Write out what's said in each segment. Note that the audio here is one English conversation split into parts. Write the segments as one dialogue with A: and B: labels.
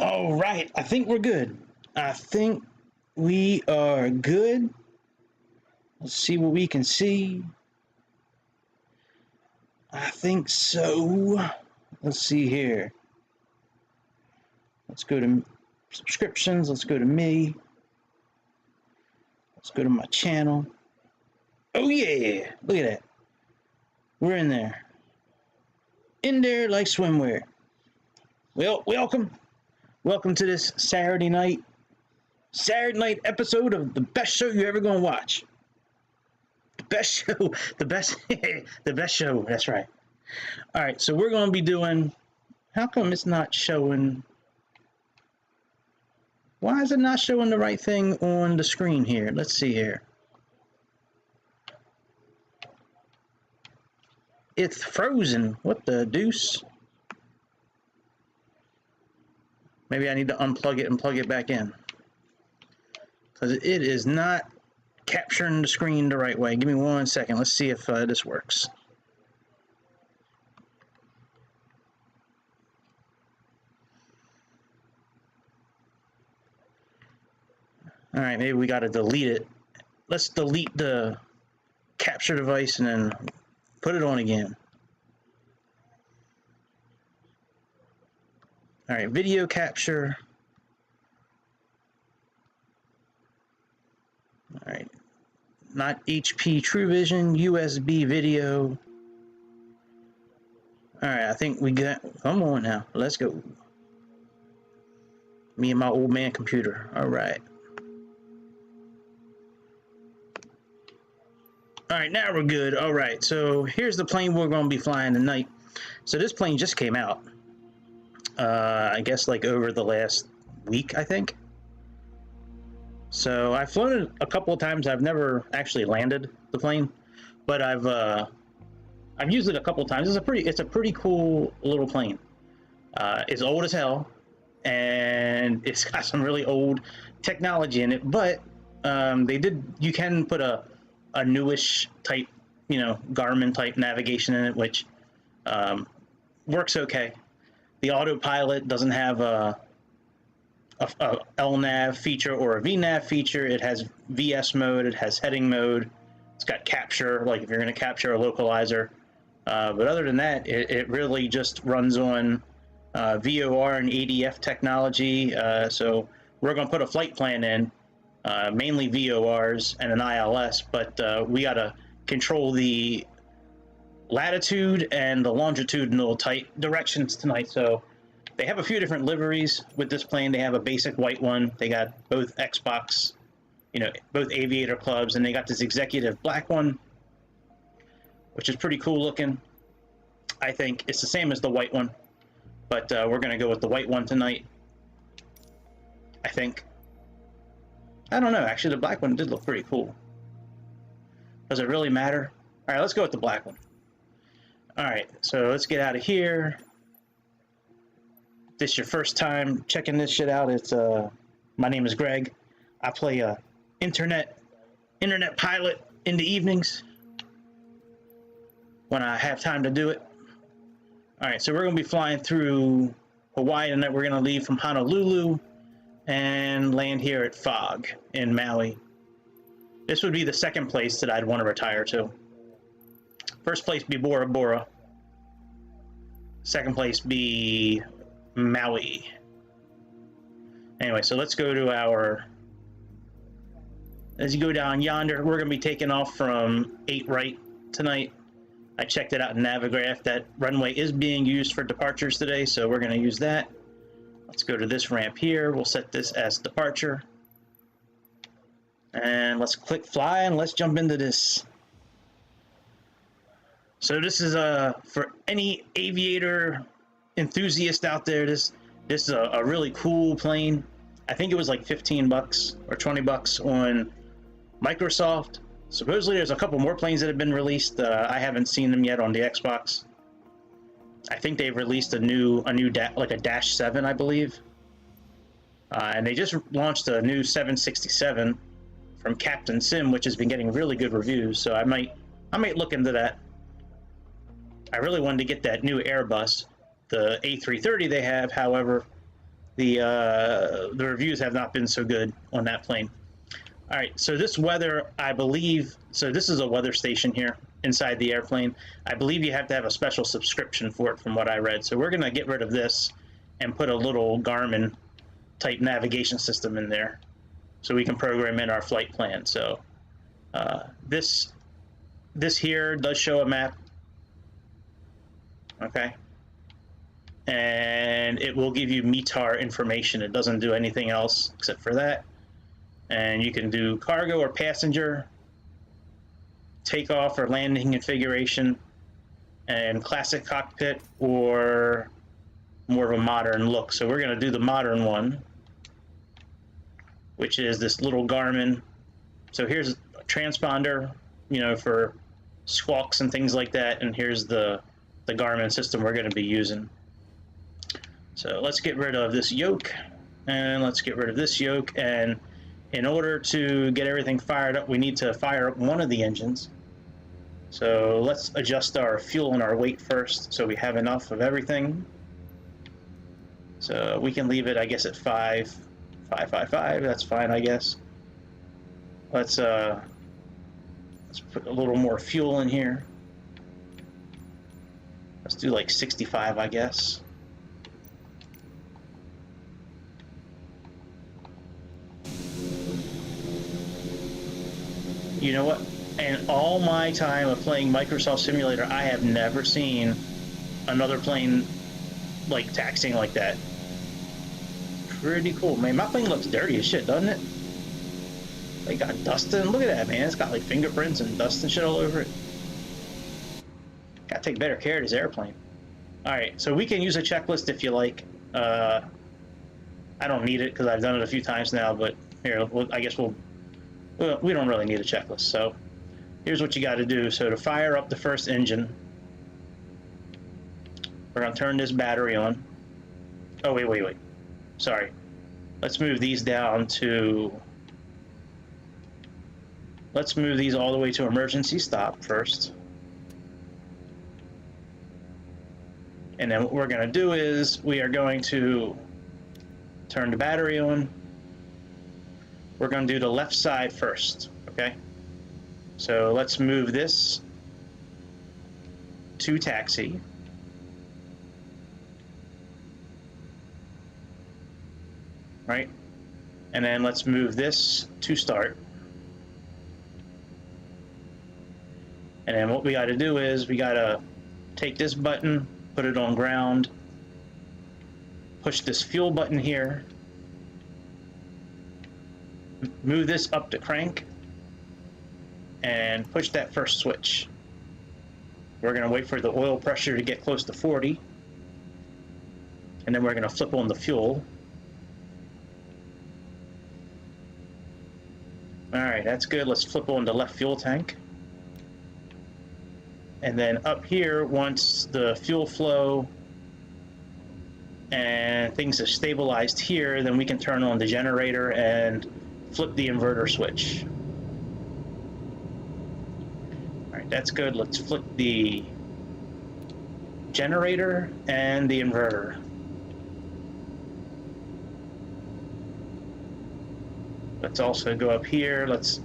A: All right, I think we're good. I think we are good. Let's see what we can see. I think so. Let's see here. Let's go to subscriptions. Let's go to me. Let's go to my channel. Oh yeah, look at that. We're in there. In there like swimwear. Well, welcome to this Saturday night episode of the best show you're ever gonna watch. The best show, the best show. That's right. All right, so we're gonna be doing. How come it's not showing? Why is it not showing the right thing on the screen here? Let's see here. It's frozen. What the deuce? Maybe I need to unplug it and plug it back in, because it is not capturing the screen the right way. Give me 1 second. Let's see if this works. All right, maybe we got to delete it. Let's delete the capture device and then put it on again. All right, video capture. All right, not HP True Vision, USB video. All right, I think we got, come on now, let's go. Me and my old man computer, all right. All right, now we're good. All right, so here's the plane we're gonna be flying tonight. So this plane just came out. I guess like over the last week, I think. So I've flown it a couple of times. I've never actually landed the plane, but I've used it a couple of times. It's a pretty cool little plane. It's old as hell, and it's got some really old technology in it. But you can put a newish type, Garmin type navigation in it, which works okay. The autopilot doesn't have a LNAV feature or a VNAV feature. It has VS mode. It has heading mode. It's got capture, like if you're going to capture a localizer. But other than that, it really just runs on VOR and ADF technology. So we're going to put a flight plan in, mainly VORs and an ILS, but we got to control the latitude and the longitudinal type directions tonight. So they have a few different liveries with this plane. They have a basic white one. They got both Xbox, both aviator clubs, and they got this executive black one, which is pretty cool looking. I think it's the same as the white one, but we're going to go with the white one tonight, I think. I don't know. Actually, the black one did look pretty cool. Does it really matter? All right, let's go with the black one. All right, so let's get out of here. If this is your first time checking this shit out, it's my name is Greg. I play internet pilot in the evenings when I have time to do it. All right, so we're gonna be flying through Hawaii tonight. We're gonna leave from Honolulu and land here at Fog in Maui. This would be the second place that I'd want to retire to. First place be Bora Bora. Second place be Maui. Anyway, so let's go to as you go down yonder, we're going to be taking off from 8 right tonight. I checked it out in Navigraph. That runway is being used for departures today, so we're going to use that. Let's go to this ramp here. We'll set this as departure. And let's click fly and let's jump into this. So this is for any aviator enthusiast out there. This is a really cool plane. I think it was like 15 bucks or 20 bucks on Microsoft. Supposedly there's a couple more planes that have been released. I haven't seen them yet on the Xbox. I think they've released a new like a Dash 7, I believe. And they just launched a new 767 from Captain Sim, which has been getting really good reviews. So I might look into that. I really wanted to get that new Airbus, the A330 they have. However, the reviews have not been so good on that plane. All right, so this weather, I believe, so this is a weather station here inside the airplane. I believe you have to have a special subscription for it from what I read. So we're gonna get rid of this and put a little Garmin type navigation system in there so we can program in our flight plan. So this here does show a map, okay? And it will give you METAR information. It doesn't do anything else except for that. And you can do cargo or passenger, takeoff or landing configuration, and classic cockpit or more of a modern look. So we're going to do the modern one, which is this little Garmin. So here's a transponder, you know, for squawks and things like that. And here's the Garmin system we're going to be using. So let's get rid of this yoke, and let's get rid of this yoke. And in order to get everything fired up, we need to fire up one of the engines. So let's adjust our fuel and our weight first so we have enough of everything. So we can leave it, I guess, at 555. That's fine, I guess. Let's put a little more fuel in here. Let's do like 65, I guess. You know what? In all my time of playing Microsoft Simulator, I have never seen another plane like taxiing like that. Pretty cool, man. My plane looks dirty as shit, doesn't it? They got dust in. Look at that, man. It's got like fingerprints and dust and shit all over it. Gotta take better care of this airplane. All right, so we can use a checklist if you like. I don't need it because I've done it a few times now, but here, I guess we don't really need a checklist. So here's what you got to do. So to fire up the first engine, we're going to turn this battery on. Oh, wait. Sorry. Let's move these down to... Let's move these all the way to emergency stop first. And then what we're going to do is we are going to turn the battery on. We're going to do the left side first, okay? So let's move this to taxi. Right? And then let's move this to start. And then what we got to do is we got to take this button, put it on ground, push this fuel button here, move this up to crank, and push that first switch. We're going to wait for the oil pressure to get close to 40, and then we're going to flip on the fuel. All right, that's good. Let's flip on the left fuel tank. And then up here, once the fuel flow and things are stabilized here, then we can turn on the generator and flip the inverter switch. All right, that's good. Let's flip the generator and the inverter. Let's also go up here. Let's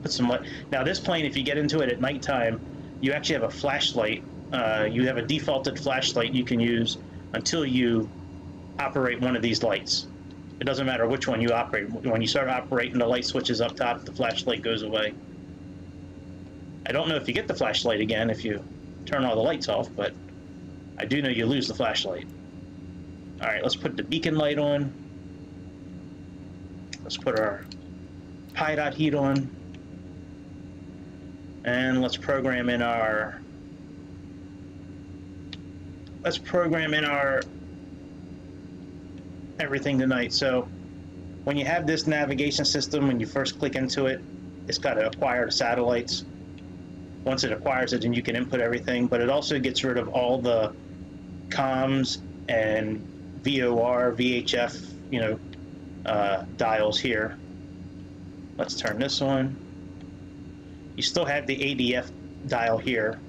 A: put some light. Now this plane, if you get into it at nighttime, you actually have a flashlight. You have a defaulted flashlight you can use until you operate one of these lights. It doesn't matter which one you operate. When you start operating, the light switches up top, the flashlight goes away. I don't know if you get the flashlight again if you turn all the lights off, but I do know you lose the flashlight. All right, let's put the beacon light on. Let's put our pi dot heat on. And let's program in our everything tonight. So when you have this navigation system, when you first click into it, it's got to acquire the satellites. Once it acquires it, then you can input everything, but it also gets rid of all the comms and VOR, VHF, you know, dials here. Let's turn this on. You still have the ADF dial here.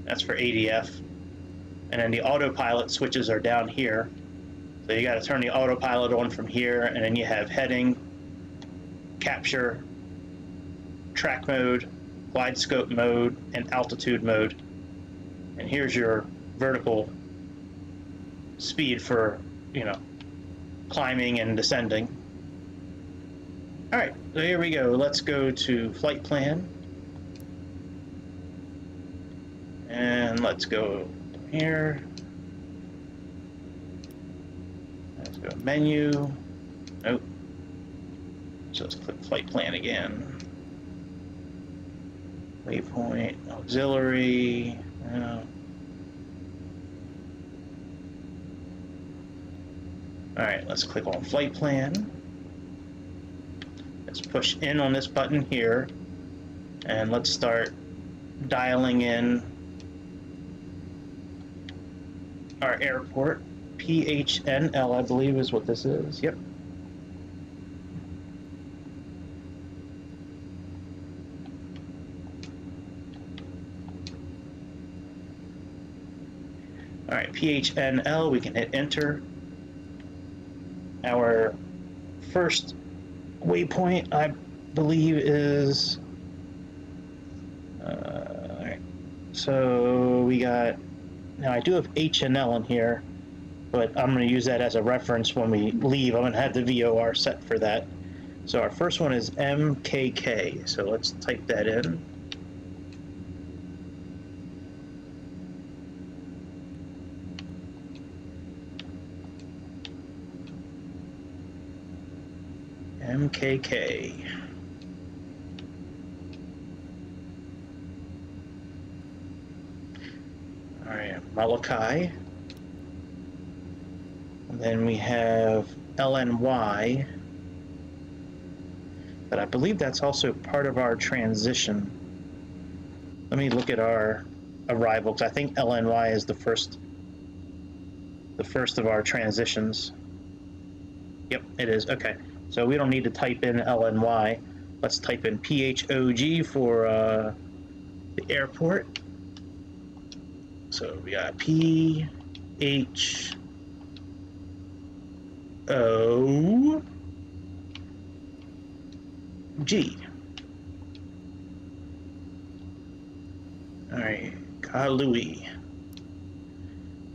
A: That's for ADF. And then the autopilot switches are down here. So you got to turn the autopilot on from here, and then you have heading, capture, track mode, glide scope mode, and altitude mode. And here's your vertical speed for, you know, climbing and descending. All right, so here we go. Let's go to flight plan. And let's go here. Let's go menu. Nope. So let's click flight plan again. Waypoint, auxiliary. All right, let's click on flight plan. Let's push in on this button here, and let's start dialing in our airport. PHNL, I believe, is what this is. Yep. All right, PHNL, we can hit enter. Our first waypoint, I believe, is, all right, so we got, now I do have H and L in here, but I'm going to use that as a reference when we leave. I'm going to have the VOR set for that. So our first one is MKK, so let's type that in. MKK. All right, Molokai. And then we have LNY, but I believe that's also part of our transition. Let me look at our arrival, because I think LNY is the first of our transitions. Yep, it is. Okay, so we don't need to type in LNY. Let's type in PHOG for the airport. So we got PHOG. All right, Kalui.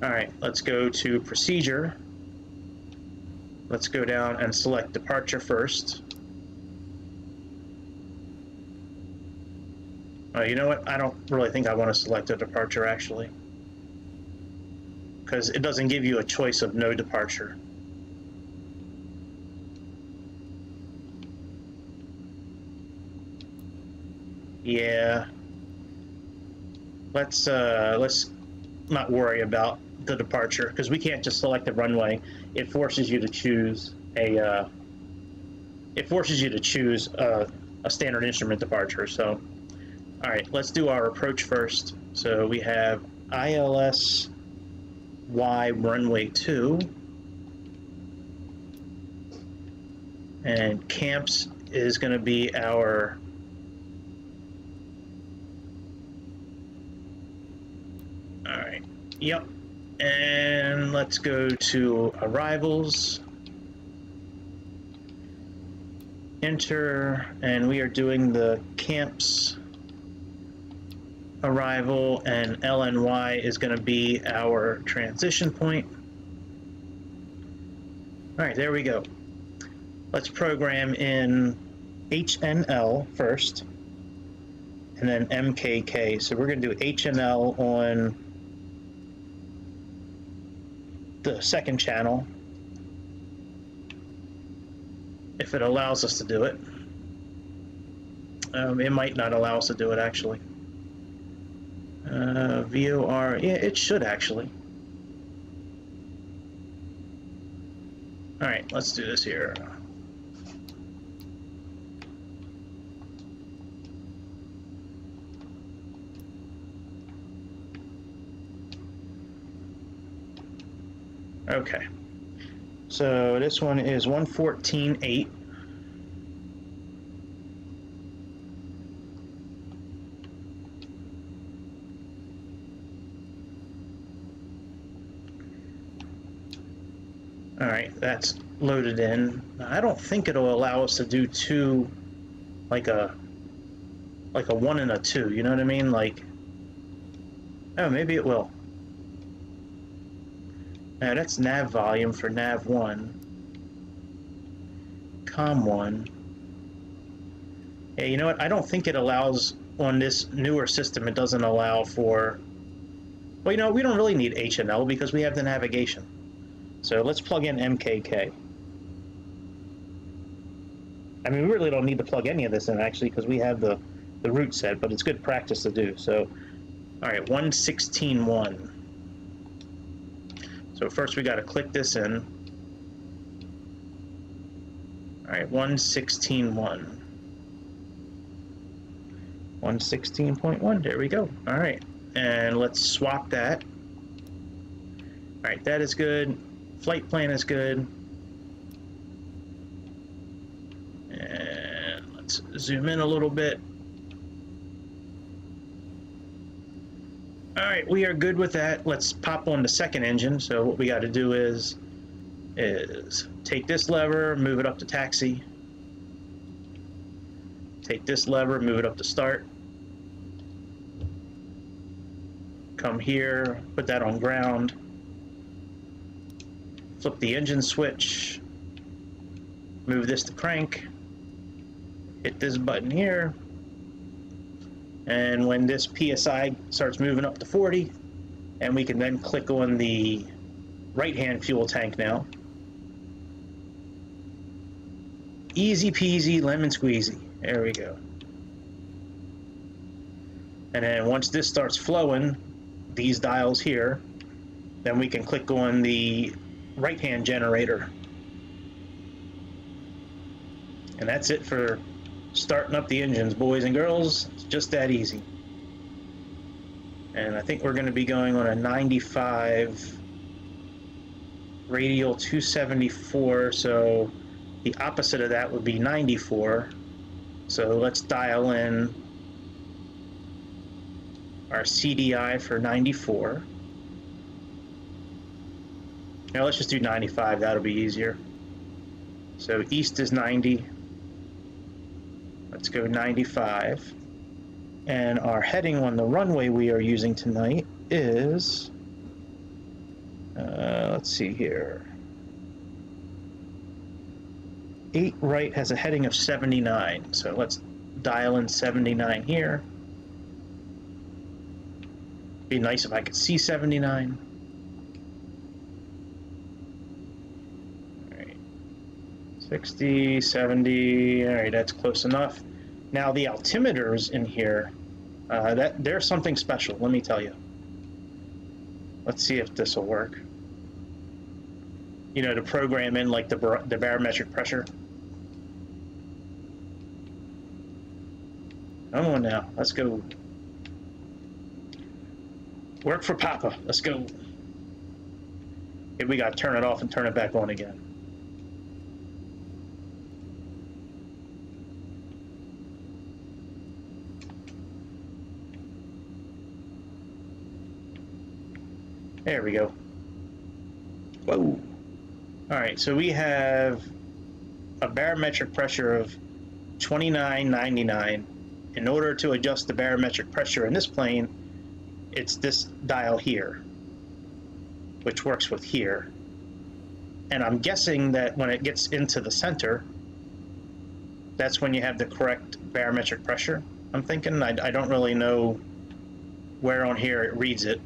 A: All right, let's go to procedure. Let's go down and select departure first. You know what? I don't really think I want to select a departure, actually, because it doesn't give you a choice of no departure. Yeah. Let's not worry about the departure, because we can't just select the runway. It forces you to choose a standard instrument departure. So, all right, let's do our approach first. So we have ILS Y runway 2, and camps is going to be our all right. Yep. And let's go to arrivals. Enter, and we are doing the camps arrival, and LNY is going to be our transition point. All right, there we go. Let's program in HNL first, and then MKK. So we're going to do HNL on the second channel, if it allows us to do it. It might not allow us to do it, actually. VOR, yeah, it should actually. All right, let's do this here. Okay, so this one is 114.8. All right, that's loaded in. I don't think it'll allow us to do two, like a 1 and a 2, you know what I mean? Like, oh, maybe it will. Now that's nav volume for nav 1. Com 1. Yeah, you know what? I don't think it allows, on this newer system, it doesn't allow for, well, you know, we don't really need H&L because we have the navigation. So let's plug in MKK. I mean, we really don't need to plug any of this in, actually, because we have the route set, but it's good practice to do. So, all right, 116.1. So first we got to click this in. All right, 116.1. 116.1, there we go. All right, and let's swap that. All right, that is good. Flight plan is good. And let's zoom in a little bit. All right, we are good with that. Let's pop on the second engine. So what we got to do is take this lever, move it up to taxi. Take this lever, move it up to start. Come here, put that on ground. Flip the engine switch. Move this to crank. Hit this button here. And when this PSI starts moving up to 40, and we can then click on the right-hand fuel tank now. Easy peasy, lemon squeezy. There we go. And then once this starts flowing, these dials here, then we can click on the right-hand generator. And that's it for starting up the engines, boys and girls. It's just that easy. And I think we're going to be going on a 95 radial 274, so the opposite of that would be 94. So let's dial in our CDI for 94. Now let's just do 95, that'll be easier. So east is 90. Let's go 95. And our heading on the runway we are using tonight is, let's see here. 8 right has a heading of 79. So let's dial in 79 here. Be nice if I could see 79. All right. 60, 70, all right, that's close enough. Now the altimeters in here, there's something special, let me tell you. Let's see if this will work. You know, to program in like the barometric pressure. Come on now, let's go. Work for Papa, let's go. Okay, we gotta turn it off and turn it back on again. There we go. Whoa. All right, so we have a barometric pressure of 29.99. In order to adjust the barometric pressure in this plane, it's this dial here, which works with here. And I'm guessing that when it gets into the center, that's when you have the correct barometric pressure. I'm thinking, I don't really know where on here it reads it.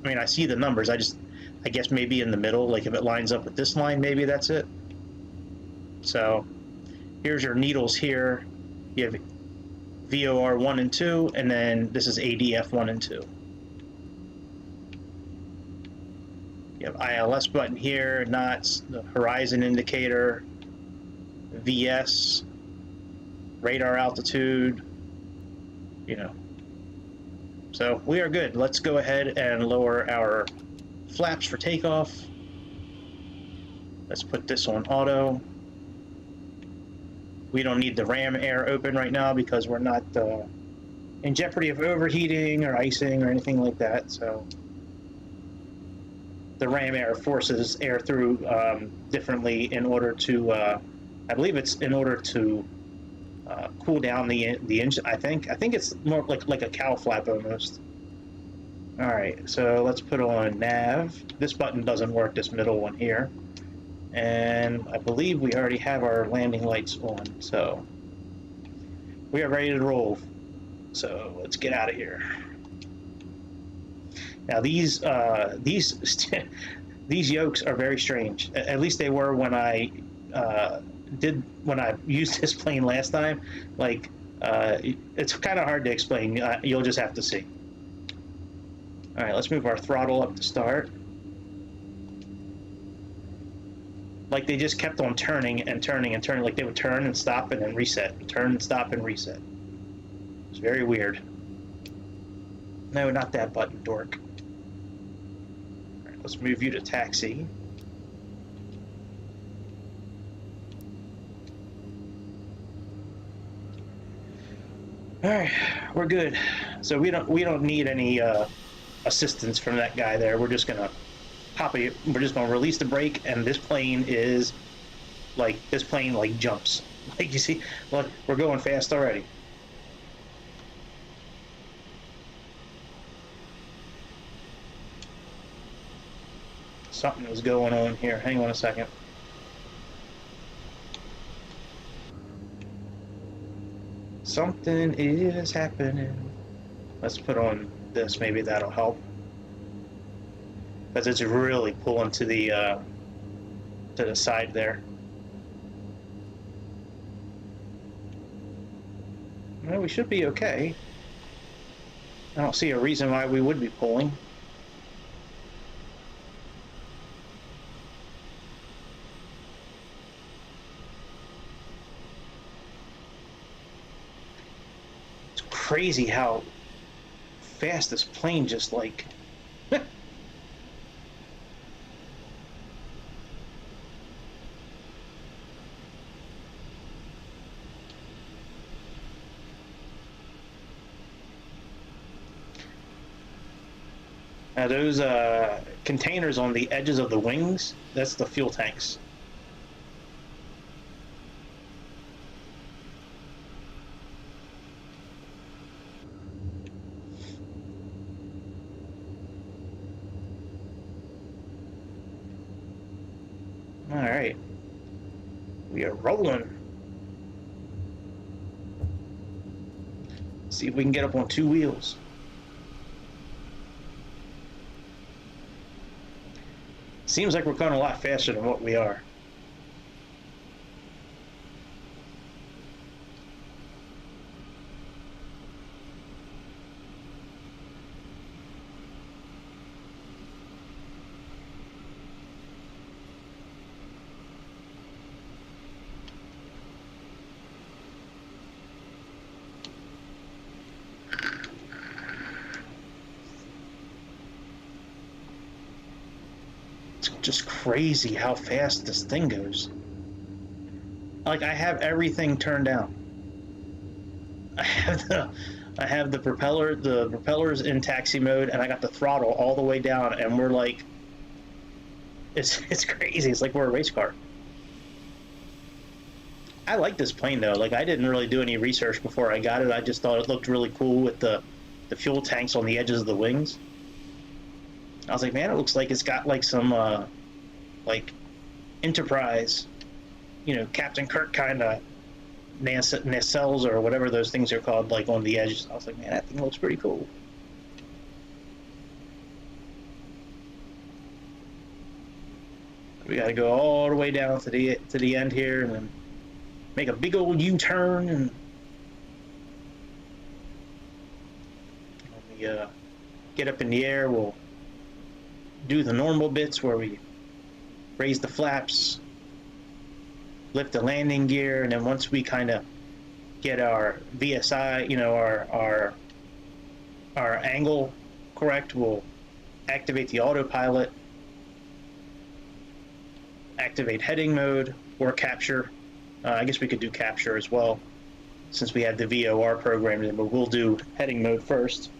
A: I mean, I see the numbers, I guess maybe in the middle, like if it lines up with this line, maybe that's it. So here's your needles here. You have VOR 1 and 2, and then this is ADF 1 and 2. You have ILS button here, knots, the horizon indicator, VS, radar altitude, you know. So we are good. Let's go ahead and lower our flaps for takeoff. Let's put this on auto. We don't need the ram air open right now because we're not in jeopardy of overheating or icing or anything like that. So the ram air forces air through differently in order to, I believe it's in order to cool down the engine. I think it's more like a cowl flap almost. All right, so let's put on nav. This button doesn't work, this middle one here. And I believe we already have our landing lights on, so we are ready to roll. So let's get out of here. Now these these yokes are very strange. At least they were when I used this plane last time. Like it's kind of hard to explain. You'll just have to see. All right, let's move our throttle up to start. Like they just kept on turning and turning and turning. Like they would turn and stop and then reset. Turn and stop and reset. It's very weird. No, not that button, dork. All right, let's move you to taxi. All right, we're good. So we don't need any assistance from that guy there. We're just gonna we're just gonna release the brake, and this plane jumps. Like you see, look, we're going fast already. Something is going on here. Hang on a second. Something is happening. Let's put on this. Maybe that'll help. Because it's really pulling to the side there. Well, we should be okay. I don't see a reason why we would be pulling. It's crazy how fast this plane just like... Now those containers on the edges of the wings, that's the fuel tanks. All right, we are rolling. Let's see if we can get up on two wheels. Seems like we're going a lot faster than what we are. Just crazy how fast this thing goes. Like I have everything turned down. I have the propellers in taxi mode, and I got the throttle all the way down, and we're like, it's crazy. It's like we're a race car. I like this plane though. Like I didn't really do any research before I got it. I just thought it looked really cool with the fuel tanks on the edges of the wings. I was like, man, it looks like it's got like some like Enterprise, you know, Captain Kirk kind of nacelles or whatever those things are called, like on the edges. I was like, man, that thing looks pretty cool. We got to go all the way down to the end here, and then make a big old U-turn, and when we get up in the air, we'll do the normal bits where we raise the flaps, lift the landing gear, and then once we kind of get our VSI, you know, our angle correct, we'll activate the autopilot, activate heading mode or capture. I guess we could do capture as well since we have the VOR programmed in, but we'll do heading mode first,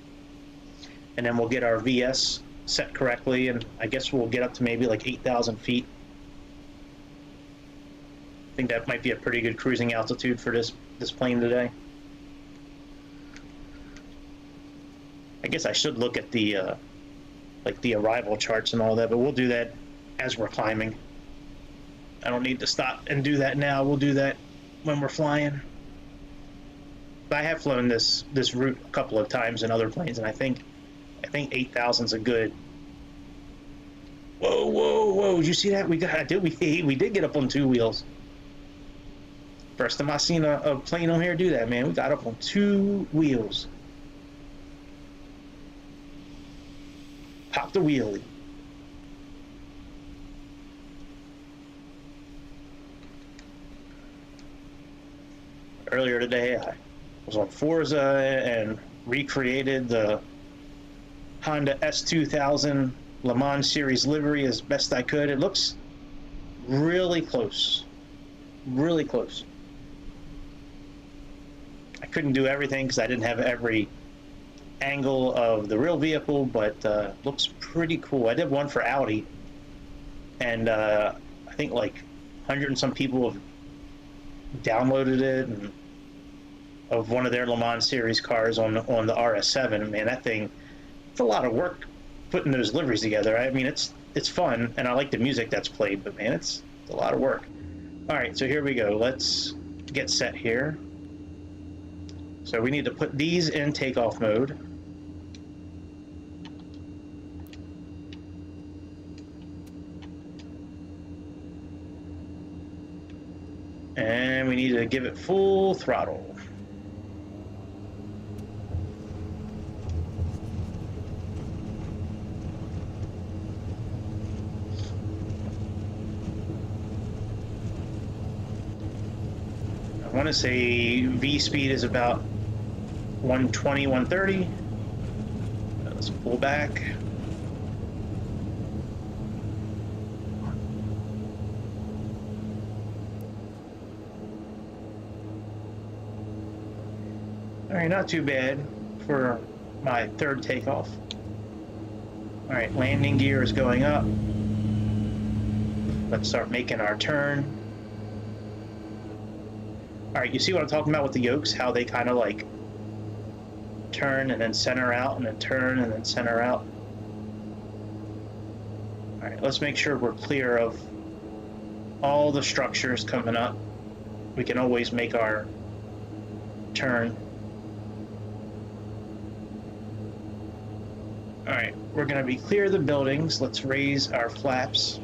A: and then we'll get our VS set correctly, and I guess we'll get up to maybe like 8,000 feet. I think that might be a pretty good cruising altitude for this plane today. I guess I should look at the like the arrival charts and all that, but we'll do that as we're climbing. I don't need to stop and do that now. We'll do that when we're flying. But I have flown this route a couple of times in other planes, and I think 8,000 is a good. Whoa, whoa, whoa! Did you see that? We did get up on 2 wheels. First time I seen a plane on here do that, man. We got up on 2 wheels. Pop the wheelie. Earlier today, I was on Forza and recreated the Honda S2000 Le Mans Series livery as best I could. It looks really close. Really close. I couldn't do everything because I didn't have every angle of the real vehicle, but looks pretty cool. I did one for Audi, and I think like 100 and some people have downloaded it, and of one of their Le Mans series cars on the RS7. Man, that thing, it's a lot of work putting those liveries together. I mean, it's fun, and I like the music that's played, but man, it's a lot of work. All right, so here we go. Let's get set here. So we need to put these in takeoff mode. And we need to give it full throttle. I want to say V speed is about 120, 130. Let's pull back. All right, not too bad for my third takeoff. All right, landing gear is going up. Let's start making our turn. All right, you see what I'm talking about with the yokes, how they kind of like turn and then center out and then turn and then center out. All right, let's make sure we're clear of all the structures coming up. We can always make our turn. All right, we're going to be clear of the buildings. Let's raise our flaps.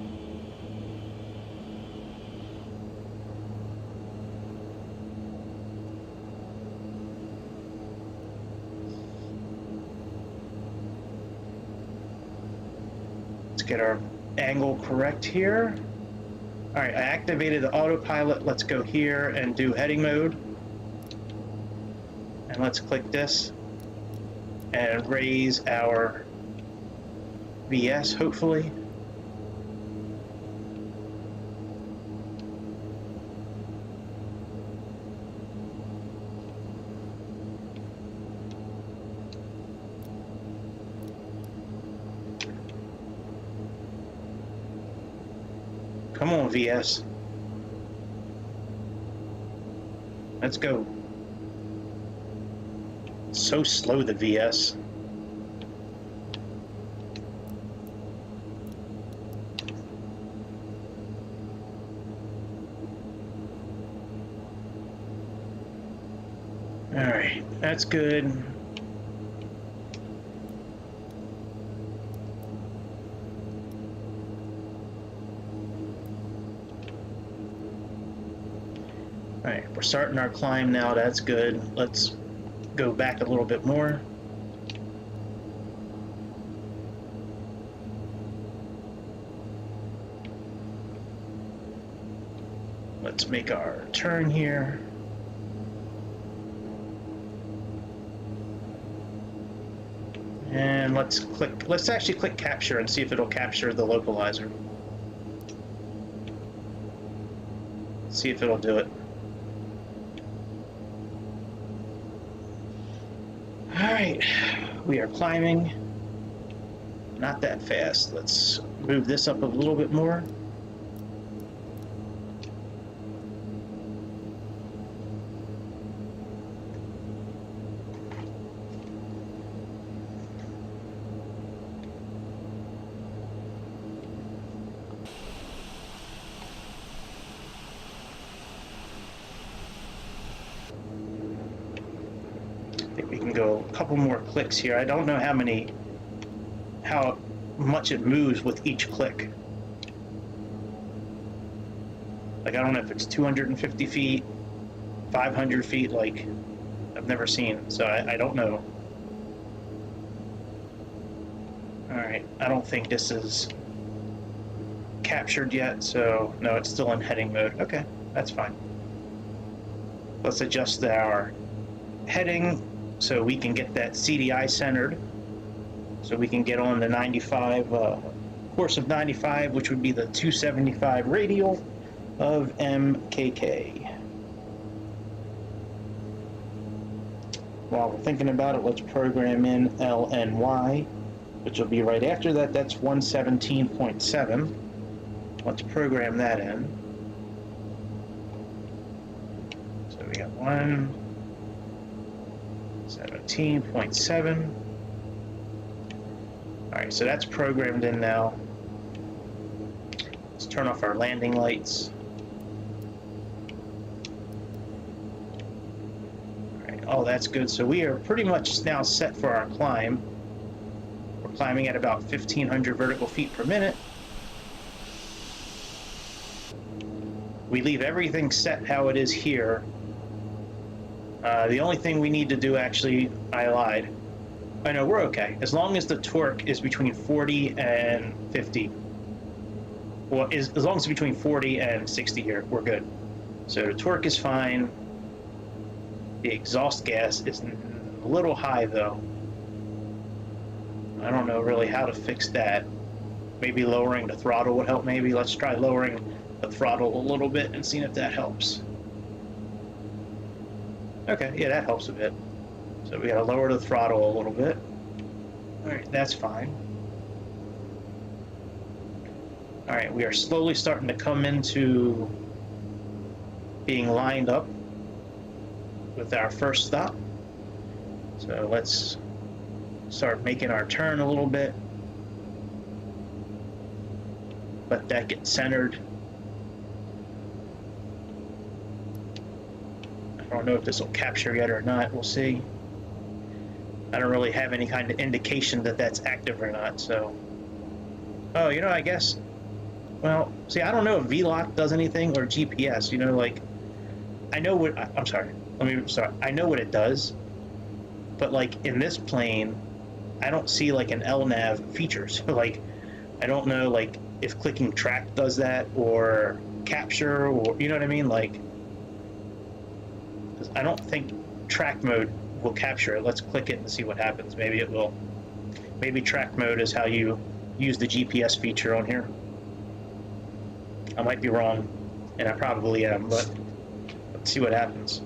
A: Let's get our angle correct here. All right, I activated the autopilot. Let's go here and do heading mode. And let's click this and raise our VS, hopefully. Come on, VS. Let's go. It's so slow, the VS. All right, that's good. All right, we're starting our climb now. That's good. Let's go back a little bit more. Let's make our turn here. And let's actually click capture and see if it'll capture the localizer. See if it'll do it. All right, we are climbing. not that fast. Let's move this up a little bit more. I think we can go a couple more clicks here. I don't know how much it moves with each click. Like, I don't know if it's 250 feet, 500 feet, like, I've never seen, so I don't know. All right, I don't think this is captured yet, so no, it's still in heading mode. Okay, that's fine. Let's adjust our heading so we can get that CDI centered, so we can get on the 95, course of 95, which would be the 275 radial of MKK. While we're thinking about it, let's program in LNY, which will be right after that. That's 117.7. Let's program that in. So we got 117.7. All right, so that's programmed in now. Let's turn off our landing lights. All right, oh, that's good. So we are pretty much now set for our climb. We're climbing at about 1,500 vertical feet per minute. We leave everything set how it is here. The only thing we need to do, actually, I lied. I know, we're okay. As long as the torque is between 40 and 50. Well, as long as it's between 40 and 60 here, we're good. So the torque is fine. The exhaust gas is a little high, though. I don't know really how to fix that. Maybe lowering the throttle would help, maybe. Let's try lowering the throttle a little bit and see if that helps. Okay, yeah, that helps a bit. So we gotta lower the throttle a little bit. All right, that's fine. All right, we are slowly starting to come into being lined up with our first stop. So let's start making our turn a little bit. Let that get centered. I don't know if this will capture yet or not, we'll see. I don't really have any kind of indication that that's active or not, so. Oh, you know, I guess, well, see, I don't know if VLOC does anything or GPS, you know, like, I know what, I'm sorry, I know what it does, but like in this plane, I don't see like an LNAV feature, so like, I don't know like if clicking track does that or capture or, you know what I mean, like, 'cause I don't think track mode will capture it. Let's click it and see what happens. Maybe it will. Maybe track mode is how you use the GPS feature on here. I might be wrong, and I probably am, but let's see what happens.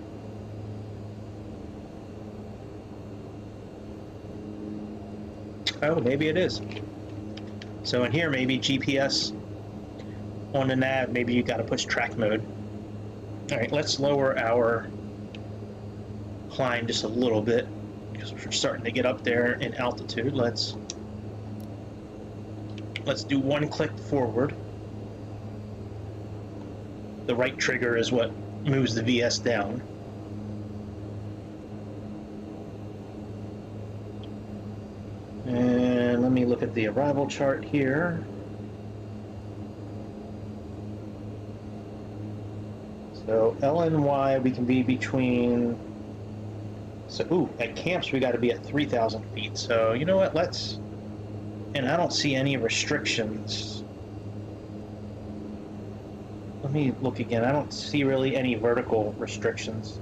A: Oh, maybe it is. So in here, maybe GPS on the nav, maybe you got to push track mode. All right, let's lower our climb just a little bit because we're starting to get up there in altitude. Let's do one click forward. The right trigger is what moves the VS down. And let me look at the arrival chart here. So LNY, we can be between. So, ooh, at camps, we got to be at 3,000 feet. So, you know what, and I don't see any restrictions. Let me look again. I don't see really any vertical restrictions.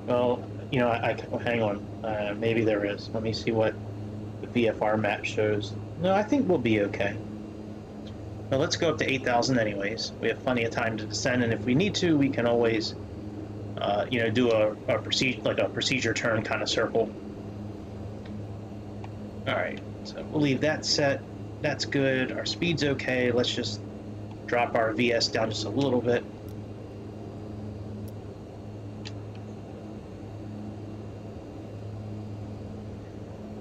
A: Well, you know, hang on. Maybe there is. Let me see what the VFR map shows. No, I think we'll be okay. Well, let's go up to 8,000 anyways. We have plenty of time to descend, and if we need to, we can always you know, do a procedure, like a procedure turn kind of circle. All right, So we'll leave that set. That's good. Our speed's okay. Let's just drop our VS down just a little bit.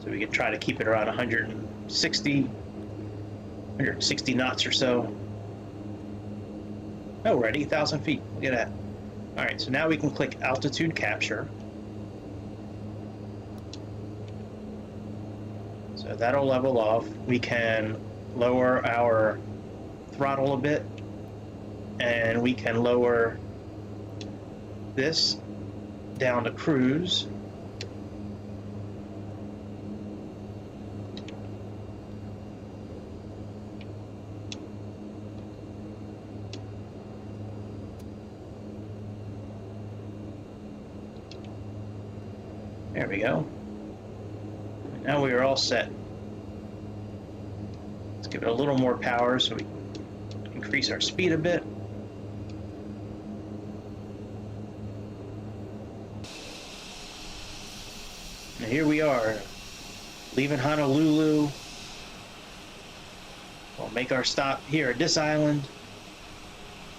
A: So we can try to keep it around 160 knots or so. Oh, we're at 8,000 feet. Look at that. All right, so now we can click altitude capture. So that'll level off. We can lower our throttle a bit, and we can lower this down to cruise. There we go. Now we are all set. Let's give it a little more power so we can increase our speed a bit. And here we are, leaving Honolulu. We'll make our stop here at this island.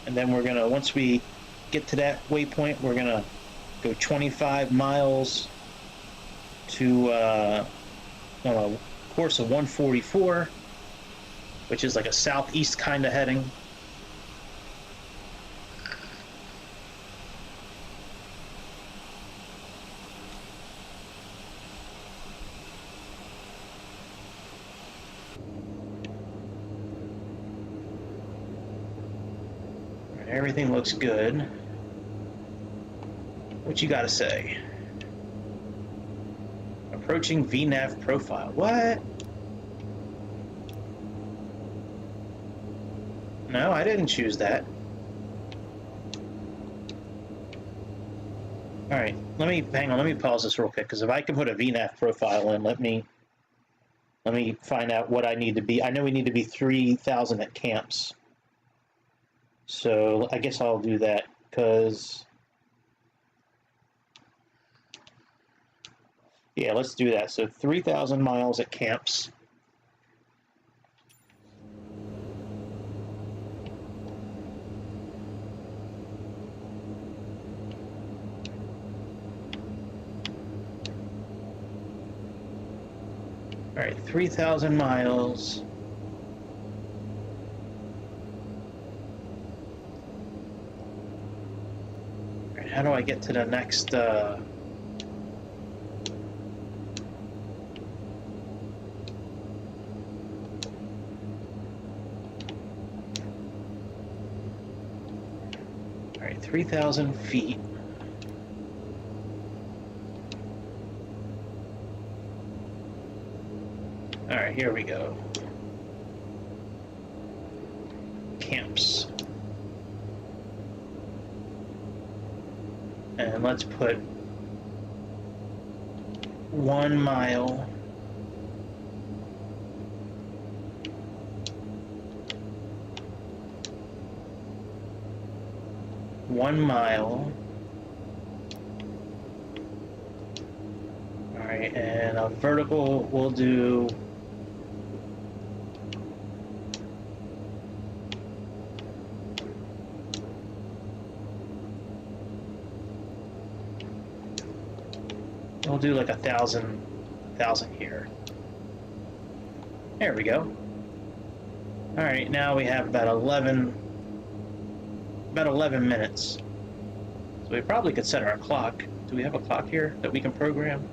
A: And then we're gonna, once we get to that waypoint, we're gonna go 25 miles to on a course of 144, which is like a southeast kind of heading. Everything looks good. What you gotta say? Approaching VNAV profile. What? No, I didn't choose that. All right, hang on, let me pause this real quick, because if I can put a VNAV profile in, let me find out what I need to be. I know we need to be 3,000 at camps. So I guess I'll do that, because yeah, let's do that. So 3,000 miles at camps. All right, 3,000 miles. All right, how do I get to the next? All right, 3,000 feet. All right, here we go. Camps. And let's put 1 mile. One mile. All right, and a vertical we'll do like 1,000 here. There we go. All right, now we have about 11 minutes. So we probably could set our clock. Do we have a clock here that we can program?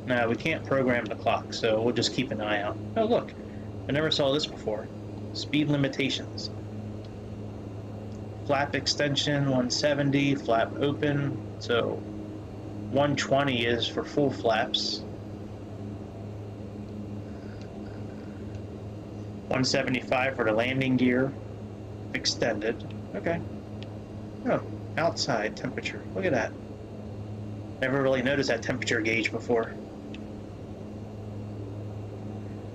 A: No, we can't program the clock, so we'll just keep an eye out. Oh, look, I never saw this before. Speed limitations. Flap extension 170, flap open, so 120 is for full flaps. 175 for the landing gear, extended. Okay. Oh, outside temperature. Look at that. Never really noticed that temperature gauge before.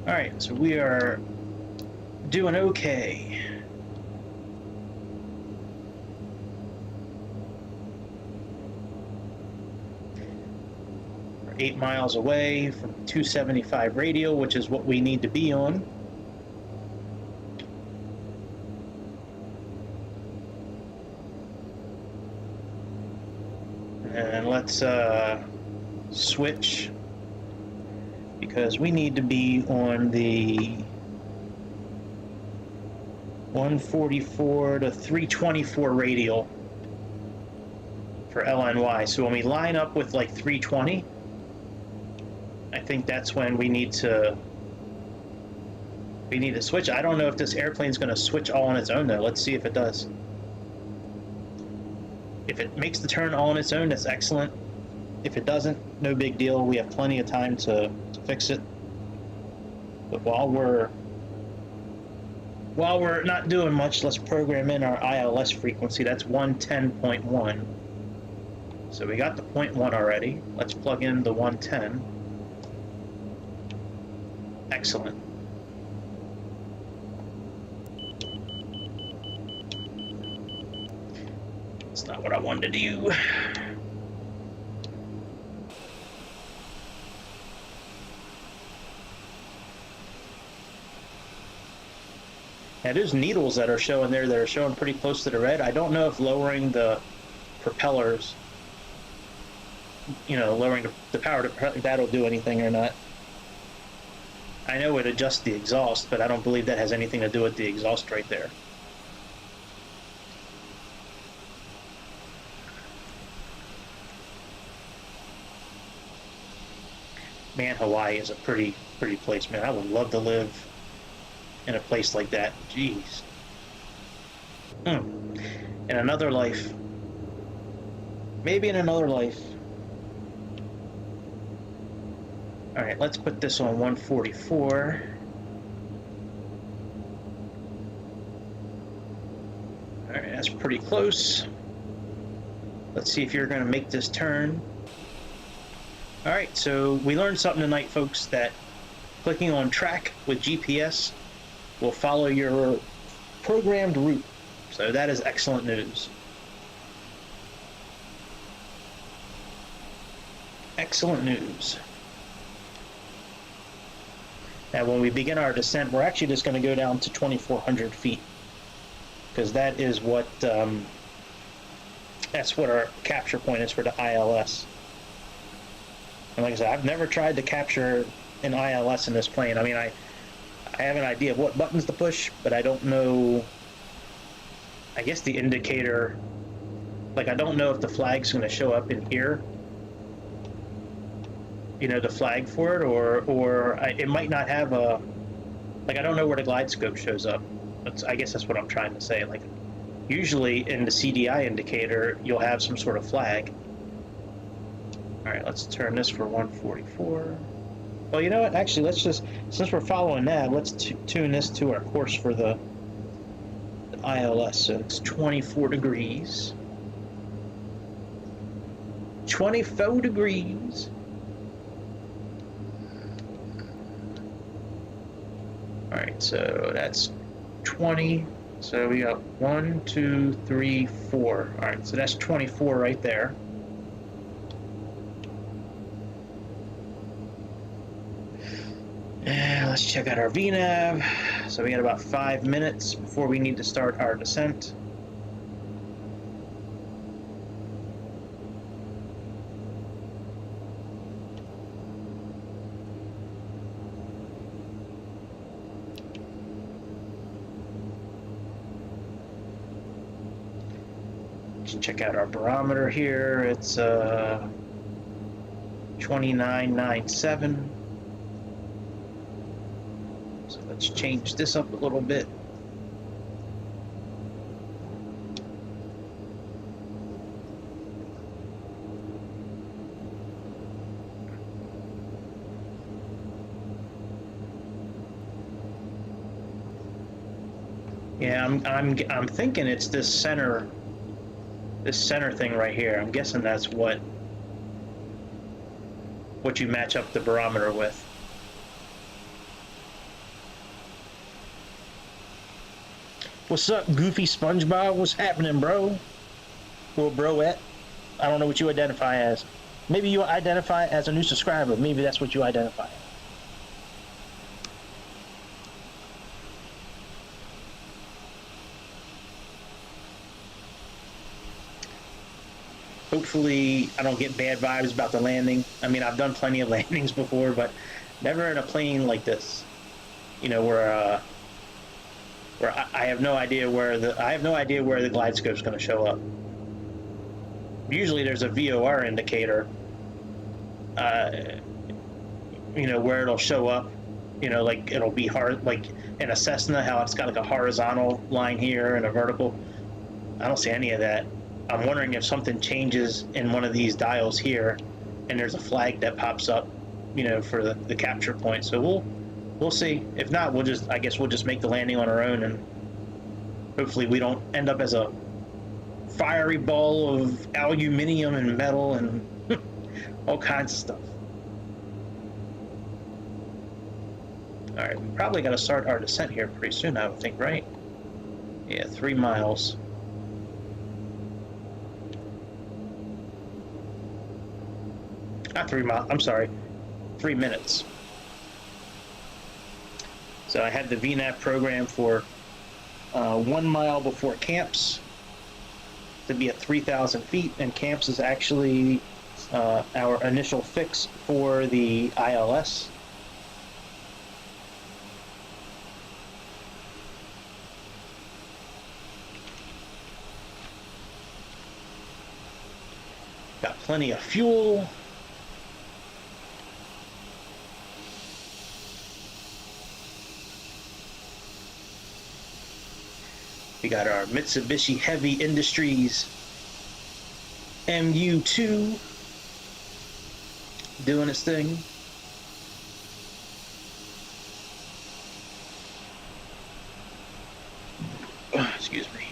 A: All right, so we are doing okay. We're 8 miles away from 275 radial, which is what we need to be on. And let's switch, because we need to be on the 144 to 324 radial for LNY. So when we line up with like 320, I think that's when we need to switch. I don't know if this airplane's going to switch all on its own though. Let's see if it does. If it makes the turn all on its own, that's excellent. If it doesn't, no big deal. We have plenty of time to fix it. But while we're not doing much, let's program in our ILS frequency. That's 110.1. So we got the 0.1 already. Let's plug in the 110. Excellent. That's not what I wanted to do. Now there's needles that are showing there that are showing pretty close to the red. I don't know if lowering the propellers, you know, lowering the power to that'll do anything or not. I know it adjusts the exhaust, but I don't believe that has anything to do with the exhaust right there. Man, Hawaii is a pretty place, man. I would love to live in a place like that. Jeez. In another life. Maybe in another life. Alright, let's put this on 144. Alright, that's pretty close. Let's see if you're going to make this turn. Alright, so we learned something tonight, folks, that clicking on track with GPS will follow your programmed route. So that is excellent news. Excellent news. Now when we begin our descent, we're actually just going to go down to 2,400 feet, because that is what that's what our capture point is for the ILS. And like I said, I've never tried to capture an ILS in this plane. I mean, I have an idea of what buttons to push, but I don't know. I guess the indicator, like I don't know if the flag's going to show up in here. You know, the flag for it, or it might not have a, like I don't know where the glide scope shows up. I guess that's what I'm trying to say. Like usually in the CDI indicator, you'll have some sort of flag. All right, let's turn this for 144. Well, you know what? Actually, let's just, since we're following nav, let's tune this to our course for the ILS. So it's 24 degrees. 24 degrees. All right, so that's 20. So we got 1, 2, 3, 4. All right, so that's 24 right there. And let's check out our VNAV. So we got about 5 minutes before we need to start our descent. Check out our barometer here. It's 2997. So let's change this up a little bit. Yeah, I'm thinking it's this center thing right here. I'm guessing that's what you match up the barometer with. What's up, Goofy SpongeBob? What's happening, bro? Well, broette. I don't know what you identify as. Maybe you identify as a new subscriber. Maybe that's what you identify. Hopefully, I don't get bad vibes about the landing. I mean, I've done plenty of landings before, but never in a plane like this. You know, where I have no idea where the glide scope is going to show up. Usually, there's a VOR indicator. You know, where it'll show up. You know, like it'll be hard, like in a Cessna, how it's got like a horizontal line here and a vertical. I don't see any of that. I'm wondering if something changes in one of these dials here, and there's a flag that pops up, you know, for the capture point. So we'll see. If not, I guess we'll just make the landing on our own, and hopefully we don't end up as a fiery ball of aluminium and metal and all kinds of stuff. All right, we probably got to start our descent here pretty soon, I would think, right? Yeah, 3 miles. Not 3 miles, I'm sorry, 3 minutes. So I had the VNAV program for 1 mile before camps to be at 3,000 feet, and camps is actually our initial fix for the ILS. Got plenty of fuel. We got our Mitsubishi Heavy Industries MU-2 doing its thing. Excuse me.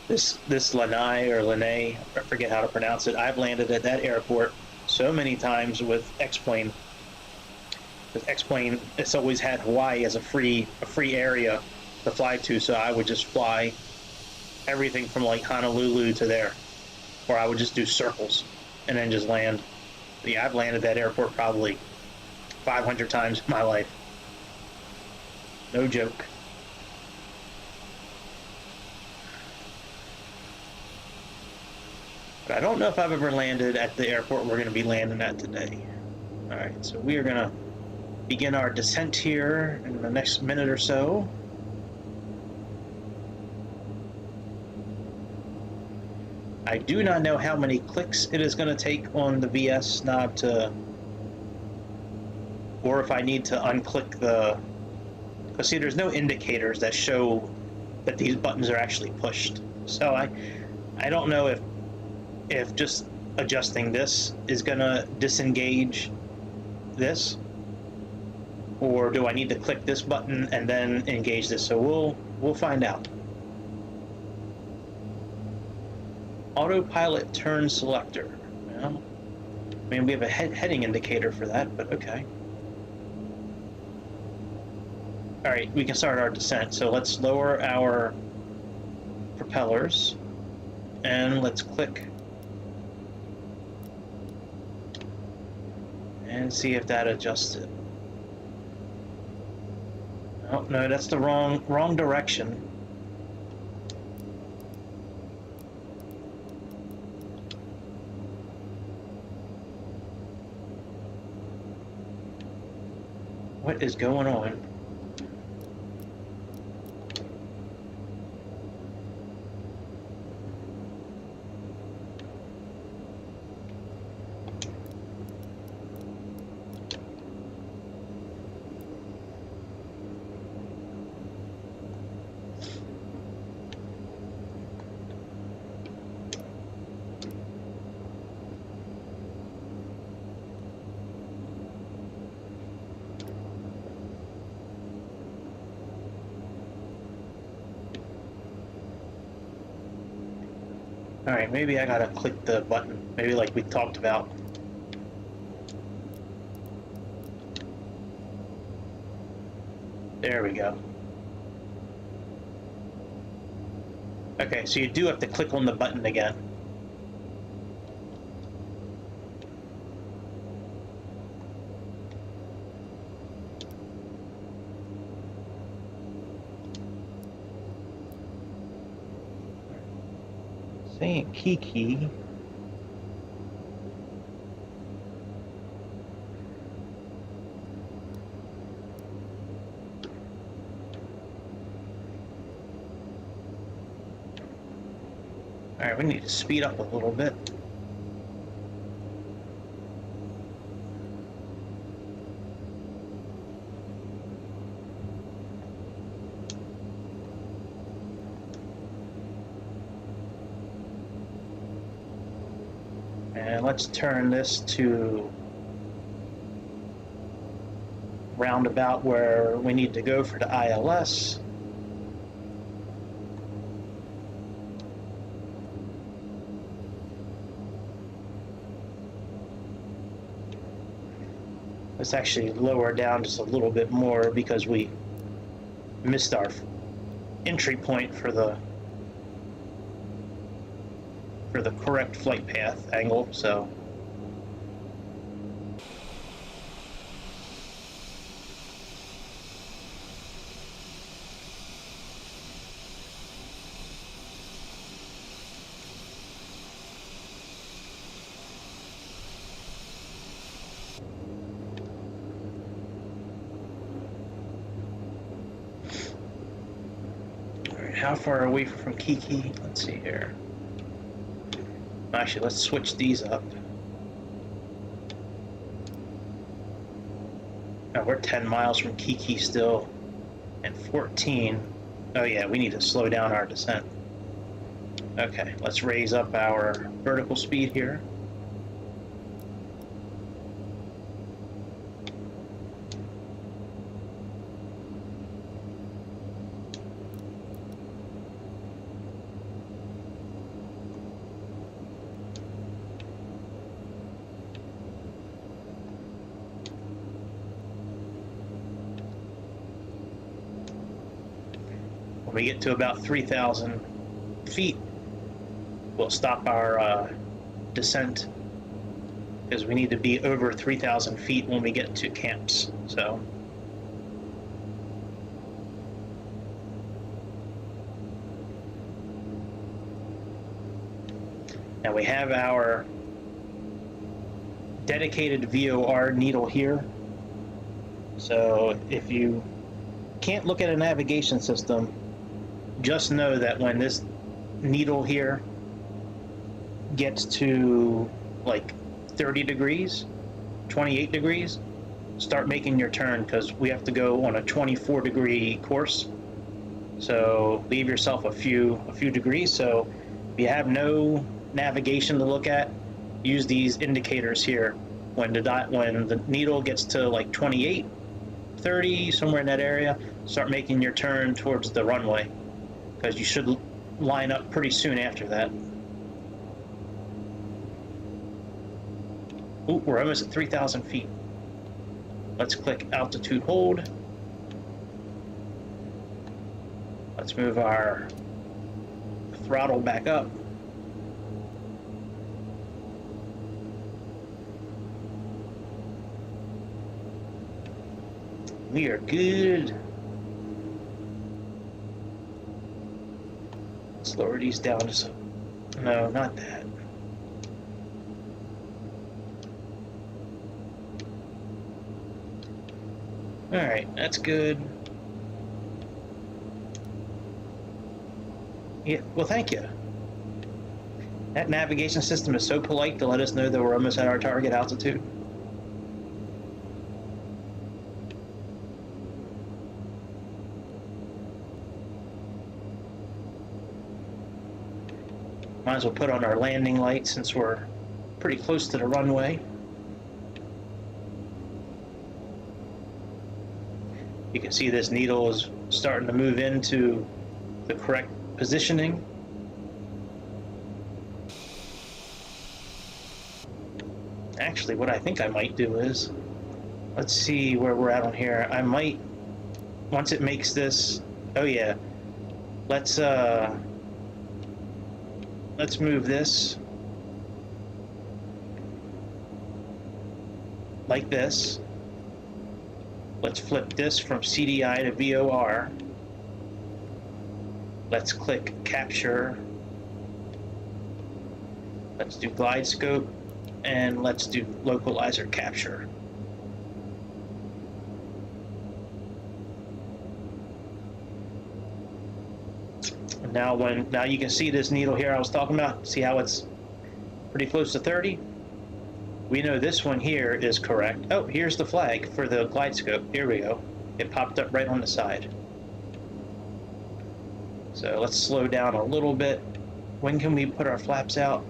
A: This Lanai or Lanai, I forget how to pronounce it. I've landed at that airport so many times with X-Plane. Because X-Plane, it's always had Hawaii as a free area to fly to, so I would just fly everything from like Honolulu to there, or I would just do circles and then just land. Yeah, I've landed that airport probably 500 times in my life. No joke. But I don't know if I've ever landed at the airport we're going to be landing at today. All right, so we are going to begin our descent here in the next minute or so. I do not know how many clicks it is going to take on the VS knob to, or if I need to unclick the, because see, there's no indicators that show that these buttons are actually pushed. So I don't know if just adjusting this is going to disengage this, or do I need to click this button and then engage this? So we'll find out. Autopilot turn selector. Well, I mean, we have a heading indicator for that, but okay. All right, we can start our descent. So let's lower our propellers and let's click and see if that adjusts it. Oh no, that's the wrong direction. What is going on? All right, maybe I gotta click the button, maybe like we talked about. There we go. Okay, so you do have to click on the button again. Saying Kiki. All right, we need to speed up a little bit. And let's turn this to roundabout where we need to go for the ILS. Let's actually lower down just a little bit more because we missed our entry point for the correct flight path angle, so all right, how far are we from Kiki? Let's see here. Actually, let's switch these up. Oh, we're 10 miles from Kiki still, and 14. Oh yeah, we need to slow down our descent. Okay, let's raise up our vertical speed here. When we get to about 3,000 feet, we'll stop our descent because we need to be over 3,000 feet when we get to camps. So now we have our dedicated VOR needle here. So if you can't look at a navigation system, just know that when this needle here gets to like 30 degrees, 28 degrees, start making your turn because we have to go on a 24-degree course. So leave yourself a few degrees. So if you have no navigation to look at, use these indicators here. When the needle gets to like 28, 30, somewhere in that area, start making your turn towards the runway because you should line up pretty soon after that. Ooh, we're almost at 3,000 feet. Let's click altitude hold. Let's move our throttle back up. We are good. Let's lower these down to some. No, not that. All right, that's good. Yeah, well, thank you. That navigation system is so polite to let us know that we're almost at our target altitude. Might as well put on our landing lights since we're pretty close to the runway. You can see this needle is starting to move into the correct positioning. Actually, what I think I might do is, let's see where we're at on here. I might, once it makes this, oh yeah, let's move this like this. Let's flip this from CDI to VOR. Let's click capture Let's do glide scope, and let's do localizer capture. And now you can see this needle here I was talking about. See how it's pretty close to 30? We know this one here is correct. Oh, here's the flag for the glide scope. Here we go. It popped up right on the side. So let's slow down a little bit. When can we put our flaps out?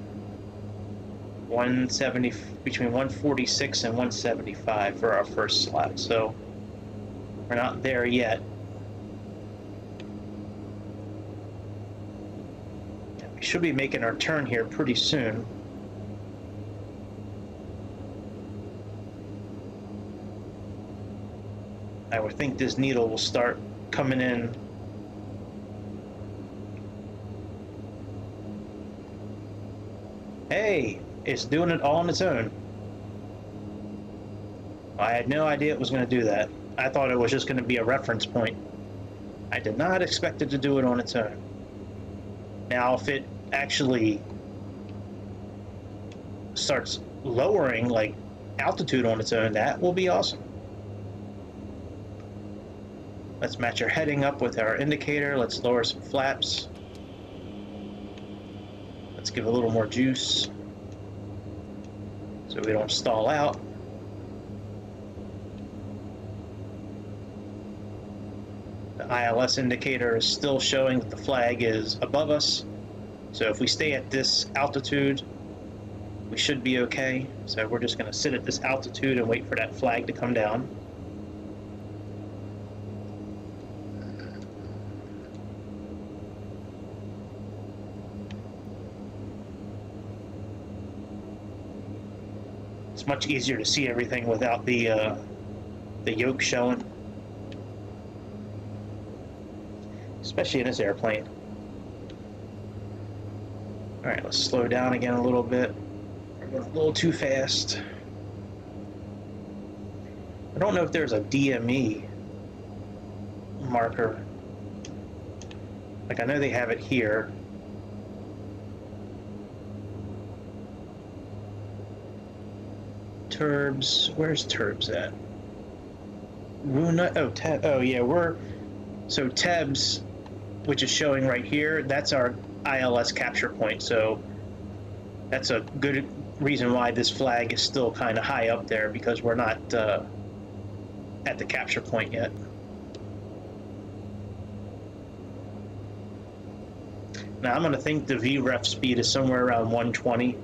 A: 170, between 146 and 175 for our first slot. So we're not there yet. We should be making our turn here pretty soon. I would think this needle will start coming in. Hey, it's doing it all on its own. I had no idea it was going to do that. I thought it was just going to be a reference point. I did not expect it to do it on its own. Now, if it actually starts lowering, like, altitude on its own, that will be awesome. Let's match our heading up with our indicator. Let's lower some flaps. Let's give a little more juice so we don't stall out. The ILS indicator is still showing that the flag is above us. So if we stay at this altitude, we should be okay. So we're just going to sit at this altitude and wait for that flag to come down. It's much easier to see everything without the yoke showing, especially in this airplane. All right, let's slow down again a little bit. We're going a little too fast. I don't know if there's a DME marker. Like, I know they have it here. Turbs, where's Turbs at? Runa, oh, oh yeah, so Tebs, which is showing right here, that's our ILS capture point. So that's a good reason why this flag is still kind of high up there, because we're not at the capture point yet. Now I'm going to think the VREF speed is somewhere around 120.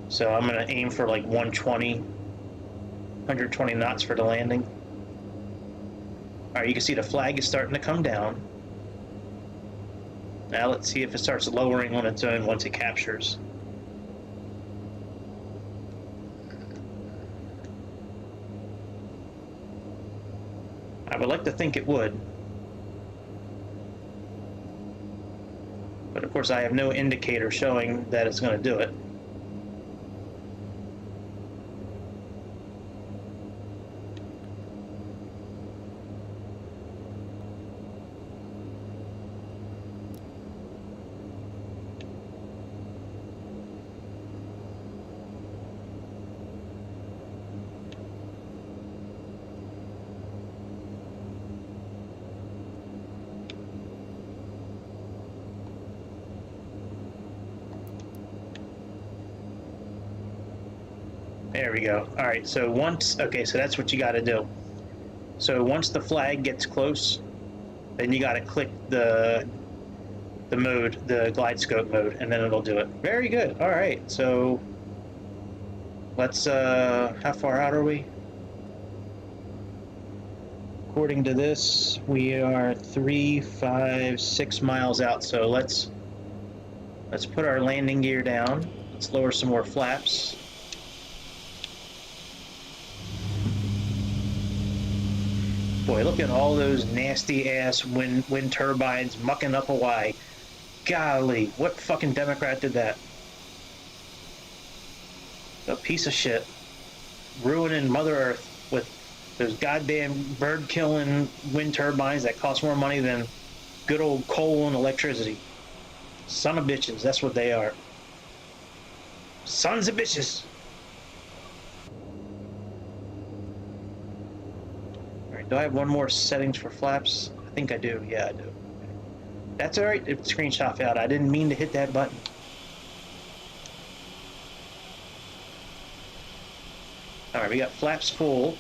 A: So I'm going to aim for like 120 knots for the landing. All right, you can see the flag is starting to come down. Now let's see if it starts lowering on its own once it captures. I would like to think it would. But of course I have no indicator showing that it's going to do it. There we go. All right, so okay, so that's what you got to do. So once the flag gets close, then you got to click the mode, the glide scope mode, and then it'll do it. Very good. All right, so let's, how far out are we? According to this, we are 3, 5, 6 miles out. So let's put our landing gear down. Let's lower some more flaps. Boy, look at all those nasty-ass wind turbines mucking up Hawaii. Golly, what fucking Democrat did that? A piece of shit. Ruining Mother Earth with those goddamn bird-killing wind turbines that cost more money than good old coal and electricity. Son of bitches, that's what they are. Sons of bitches. All right, do I have one more settings for flaps? I think I do. Yeah, I do. That's all right. It screenshot out. I didn't mean to hit that button. All right, we got flaps full.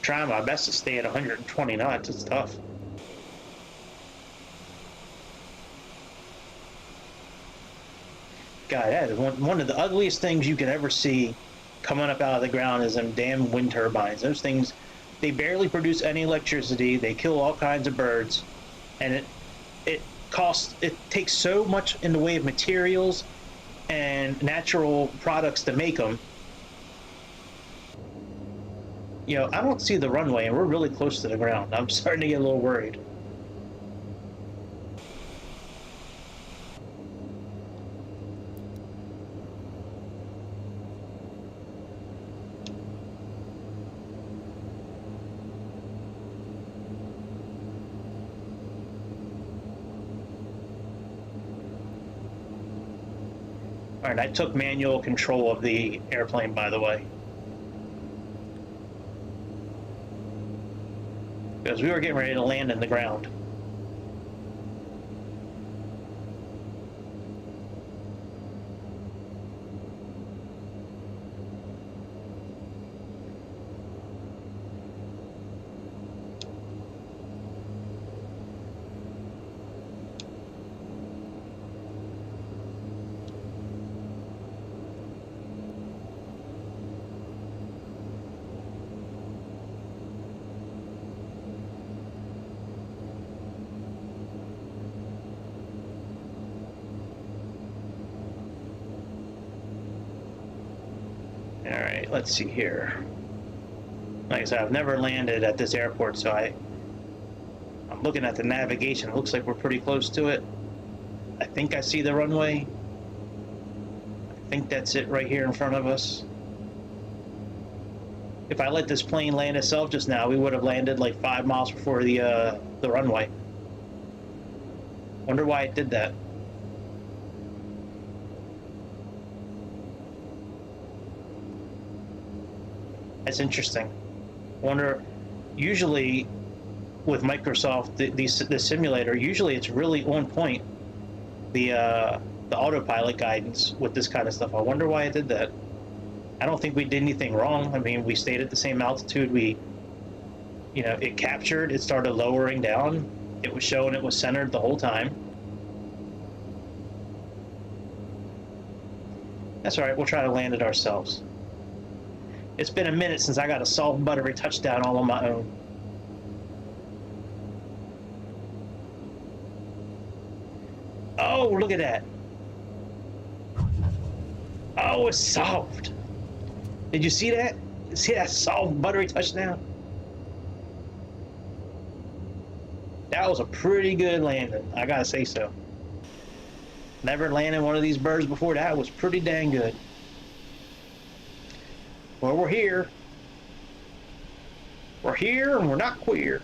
A: Trying my best to stay at 120 knots. It's tough. God, that is one of the ugliest things you can ever see coming up out of the ground is them damn wind turbines. Those things, they barely produce any electricity. They kill all kinds of birds, and it takes so much in the way of materials and natural products to make them. You know, I don't see the runway, and we're really close to the ground. I'm starting to get a little worried. All right, I took manual control of the airplane, by the way. Because we were getting ready to land in the ground. All right, let's see here. Like I said, I've never landed at this airport, so I'm looking at the navigation. It looks like we're pretty close to it. I think I see the runway. I think that's it right here in front of us. If I let this plane land itself just now, we would have landed like 5 miles before the runway. Wonder why it did that. That's interesting. Wonder, usually with Microsoft, the simulator, usually it's really on point, the autopilot guidance with this kind of stuff. I wonder why it did that. I don't think we did anything wrong. I mean, we stayed at the same altitude. It captured, it started lowering down. It was showing it was centered the whole time. That's all right, we'll try to land it ourselves. It's been a minute since I got a soft buttery touchdown all on my own. Oh, look at that. Oh, it's soft. Did you see that? See that soft buttery touchdown? That was a pretty good landing, I gotta say so. Never landed one of these birds before. That was pretty dang good. Well, we're here. We're here and we're not queer.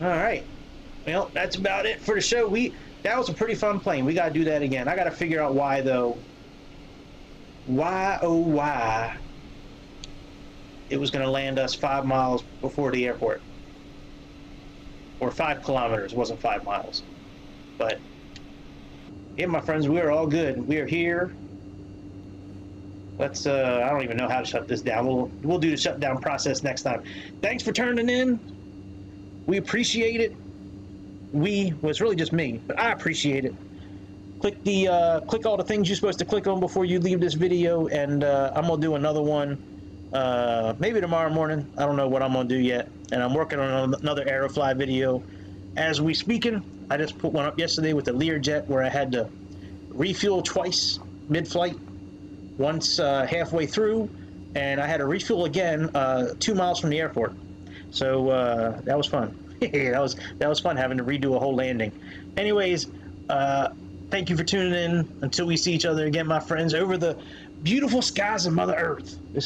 A: All right. Well, that's about it for the show. That was a pretty fun plane. We got to do that again. I got to figure out why, though. Why, oh, why it was going to land us 5 miles before the airport. Or 5 kilometers. It wasn't 5 miles. But, yeah, my friends, we are all good. We are here. Let's, I don't even know how to shut this down. We'll do the shutdown process next time. Thanks for turning in. We appreciate it. It's really just me, but I appreciate it. Click all the things you're supposed to click on before you leave this video, and I'm gonna do another one maybe tomorrow morning. I don't know what I'm gonna do yet, and I'm working on another Aerofly video as we speaking. I just put one up yesterday with the Learjet where I had to refuel twice mid-flight. Once halfway through, and I had to refuel again 2 miles from the airport. So that was fun. that was fun having to redo a whole landing. Anyways, thank you for tuning in. Until we see each other again, my friends, over the beautiful skies of Mother Earth.